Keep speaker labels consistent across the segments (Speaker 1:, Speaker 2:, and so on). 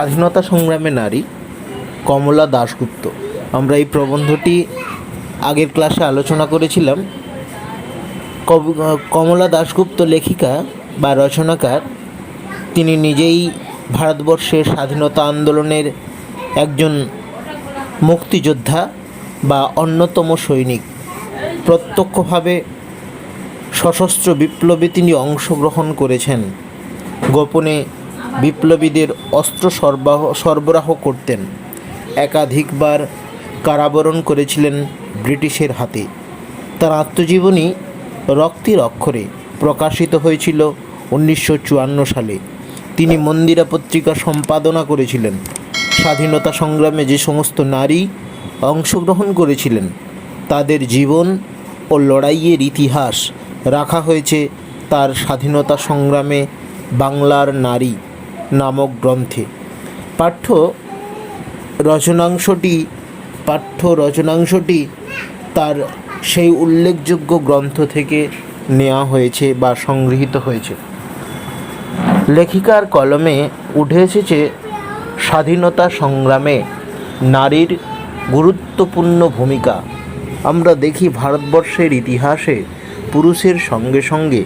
Speaker 1: স্বাধীনতা সংগ্রামে নারী কমলা দাশগুপ্ত। আমরা এই প্রবন্ধটি আগের ক্লাসে আলোচনা করেছিলাম। কমলা দাশগুপ্ত লেখিকা বা রচনাকার। তিনি নিজেই ভারতবর্ষের স্বাধীনতা আন্দোলনের একজন মুক্তিযোদ্ধা বা অন্যতম সৈনিক। প্রত্যক্ষভাবে সশস্ত্র বিপ্লবে তিনি অংশগ্রহণ করেছেন। গোপনে বিপ্লবীদের অস্ত্র সরবরাহ করতেন। একাধিকবার কারাবরণ করেছিলেন ব্রিটিশের হাতে। তার আত্মজীবনী রক্তের অক্ষরে প্রকাশিত হয়েছিল 1954 সালে। তিনি মন্দিরা পত্রিকা সম্পাদনা করেছিলেন। স্বাধীনতা সংগ্রামে যে সমস্ত নারী অংশগ্রহণ করেছিলেন তাদের জীবন ও লড়াইয়ের ইতিহাস রাখা হয়েছে তার স্বাধীনতা সংগ্রামে বাংলার নারী নামক গ্রন্থে। পাঠ্য রচনাংশটি তার সেই উল্লেখযোগ্য গ্রন্থ থেকে নেওয়া হয়েছে বা সংগৃহীত হয়েছে। লেখিকার কলমে উঠে এসেছে স্বাধীনতা সংগ্রামে নারীর গুরুত্বপূর্ণ ভূমিকা। আমরা দেখি ভারতবর্ষের ইতিহাসে পুরুষের সঙ্গে সঙ্গে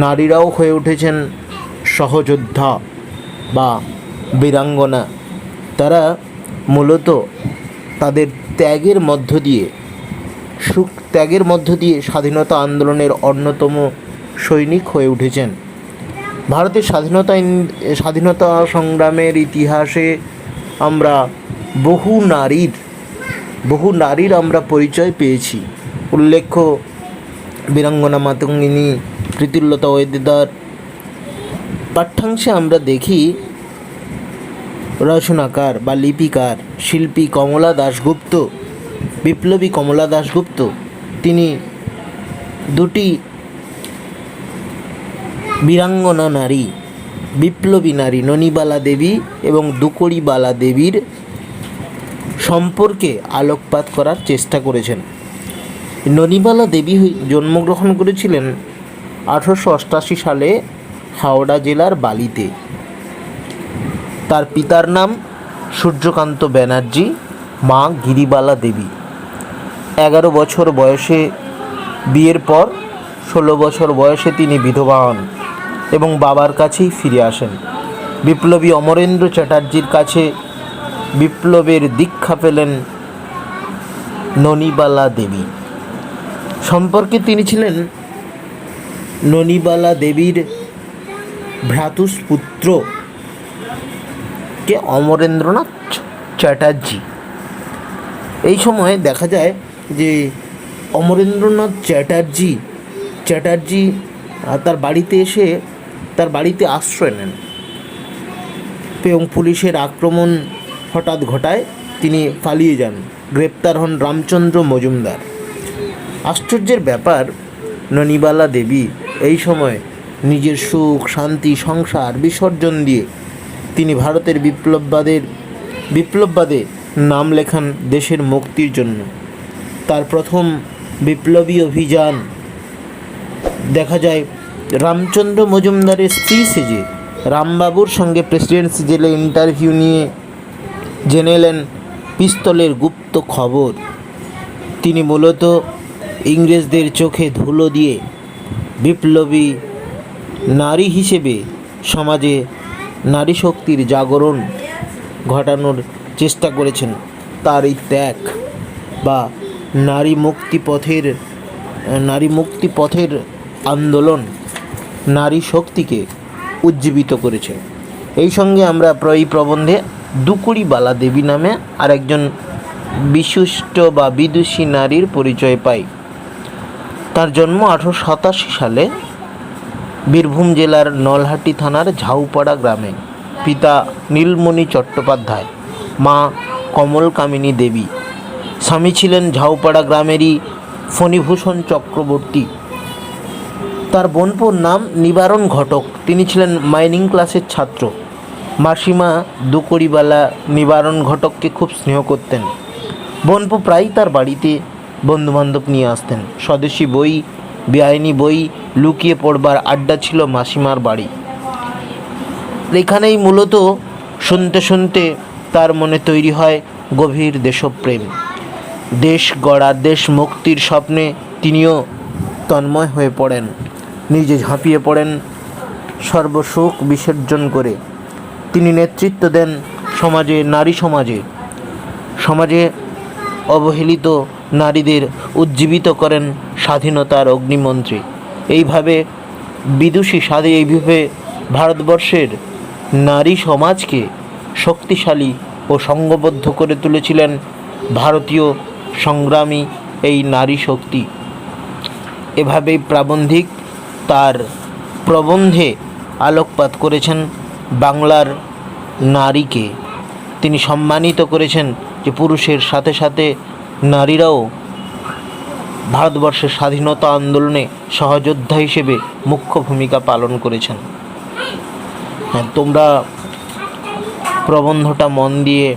Speaker 1: নারীরাও হয়ে উঠেছেন সহযোদ্ধা বা বীরাঙ্গনা। তারা মূলত তাদের ত্যাগের মধ্য দিয়ে স্বাধীনতা আন্দোলনের অন্যতম সৈনিক হয়ে উঠেছেন। ভারতের স্বাধীনতা সংগ্রামের ইতিহাসে আমরা বহু নারীর আমরা পরিচয় পেয়েছি। উল্লেখ্য বীরাঙ্গনা মাতঙ্গিনী, প্রীতিলতা ওয়েদেদার। পাঠ্যাংশে আমরা দেখি রচনাকার বা লিপিকার শিল্পী কমলা দাশগুপ্ত, বিপ্লবী কমলা দাশগুপ্ত। তিনি দুটি বীরাঙ্গনা নারী, বিপ্লবী নারী ননিবালা দেবী এবং দুকড়িবালা দেবীর সম্পর্কে আলোকপাত করার চেষ্টা করেছেন। ননিবালা দেবী জন্মগ্রহণ করেছিলেন 1888 সালে হাওড়া জেলার বালিতে। তার পিতার নাম সূর্যকান্ত ব্যানার্জি, মা গিরিবালা দেবী। 11 বছর বয়সে বিয়ের পর 16 বছর বয়সে তিনি বিধবা হন এবং বাবার কাছেই ফিরে আসেন। বিপ্লবী অমরেন্দ্র চ্যাটার্জির কাছে বিপ্লবের দীক্ষা পেলেন ননিবালা দেবী। সম্পর্কে তিনি ছিলেন ননিবালা দেবীর ভ্রাতুষ্পুত্র কে অমরেন্দ্রনাথ চ্যাটার্জি। এই সময় দেখা যায় যে অমরেন্দ্রনাথ চ্যাটার্জি তার বাড়িতে আশ্রয় নেন এবং পুলিশের আক্রমণ হঠাৎ ঘটায়। তিনি পালিয়ে যান, গ্রেপ্তার হন রামচন্দ্র মজুমদার। আশ্চর্যের ব্যাপার, ননিবালা দেবী এই সময় নিজের সুখ শান্তি সংসার বিসর্জন দিয়ে তিনি ভারতের বিপ্লববাদে নাম লেখান দেশের মুক্তির জন্য। তার প্রথম বিপ্লবী অভিযান দেখা যায় রামচন্দ্র মজুমদারের স্ত্রী সেজে রামবাবুর সঙ্গে প্রেসিডেন্সি জেলে ইন্টারভিউ নিয়ে জেনে এলেন পিস্তলের গুপ্ত খবর। তিনি মূলত ইংরেজদের চোখে ধুলো দিয়ে বিপ্লবী নারী হিসেবে সমাজে নারী শক্তির জাগরণ ঘটানোর চেষ্টা করেছেন। তার এই ত্যাগ বা নারী মুক্তিপথের আন্দোলন নারী শক্তিকে উজ্জীবিত করেছে। এই সঙ্গে আমরা এই প্রবন্ধে দুকড়িবালা দেবী নামে আরেকজন বিশিষ্ট বা বিদুষী নারীর পরিচয় পাই। তার জন্ম 1887 সালে বীরভূম জেলার নলহাটি থানার ঝাউপাড়া গ্রামে। পিতা নীলমণি চট্টোপাধ্যায়, মা কমলকামিনী দেবী। স্বামী ছিলেন ঝাউপাড়া গ্রামেরই ফণীভূষণ চক্রবর্তী। তার বোনপোর নাম নিবারণ ঘটক, তিনি ছিলেন মাইনিং ক্লাসের ছাত্র। মাসিমা দুকড়িবালা নিবারণ ঘটককে খুব স্নেহ করতেন। বোনপো প্রায়ই তার বাড়িতে বন্ধুবান্ধব নিয়ে আসতেন। স্বদেশী বই, বেআইনি বই লুকিয়ে পড়বার আড্ডা ছিল মাসিমার বাড়ি। এখানেই মূলত শুনতে শুনতে তার মনে তৈরি হয় গভীর দেশপ্রেম। দেশ গড়া, দেশ মুক্তির স্বপ্নে তিনিও তন্ময় হয়ে পড়েন, নিজে ঝাঁপিয়ে পড়েন সর্বসুখ বিসর্জন করে। তিনি নেতৃত্ব দেন নারী সমাজে অবহেলিত নারীদের উজ্জীবিত করেন স্বাধীনতার অগ্নিমন্ত্রী। এইভাবে এইভাবে ভারতবর্ষের নারী সমাজকে শক্তিশালী ও সংঘবদ্ধ করে তুলেছিলেন ভারতীয় সংগ্রামী এই নারী শক্তি। এভাবেই প্রাবন্ধিক তার প্রবন্ধে আলোকপাত করেছেন বাংলার নারীকে। তিনি সম্মানিত করেছেন যে পুরুষের সাথে সাথে নারীরাও ভারতবর্ষের স্বাধীনতা আন্দোলনে সহযোদ্ধা হিসেবে মুখ্য ভূমিকা পালন করেছেন। হ্যাঁ, তোমরা প্রবন্ধটা মন দিয়ে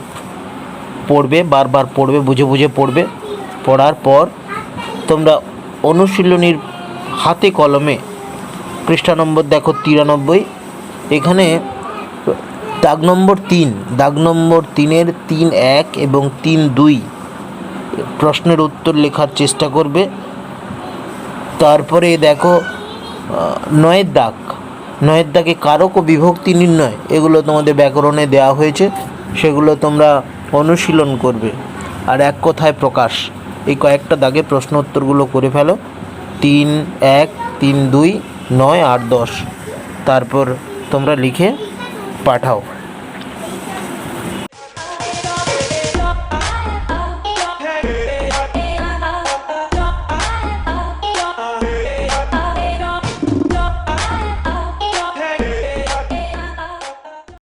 Speaker 1: পড়বে, বারবার পড়বে, বুঝে বুঝে পড়বে। পড়ার পর তোমরা অনুশীলনীর হাতে কলমে পৃষ্ঠা নম্বর দেখো 93, এখানে দাগ নম্বর 3-এর 3-1 এবং 3-2 প্রশ্নের উত্তর লেখার চেষ্টা করবে। তারপরে দেখো 9-এর দাগে কারক ও বিভক্তি নির্ণয়, এগুলো তোমাদের ব্যাকরণে দেওয়া হয়েছে, সেগুলো তোমরা অনুশীলন করবে। আর এক কথায় প্রকাশ, এই কয়েকটা দাগে প্রশ্ন উত্তরগুলো করে ফেলো। 3-1, 3-2, 9 আর 10, তারপর তোমরা লিখে পাঠাও।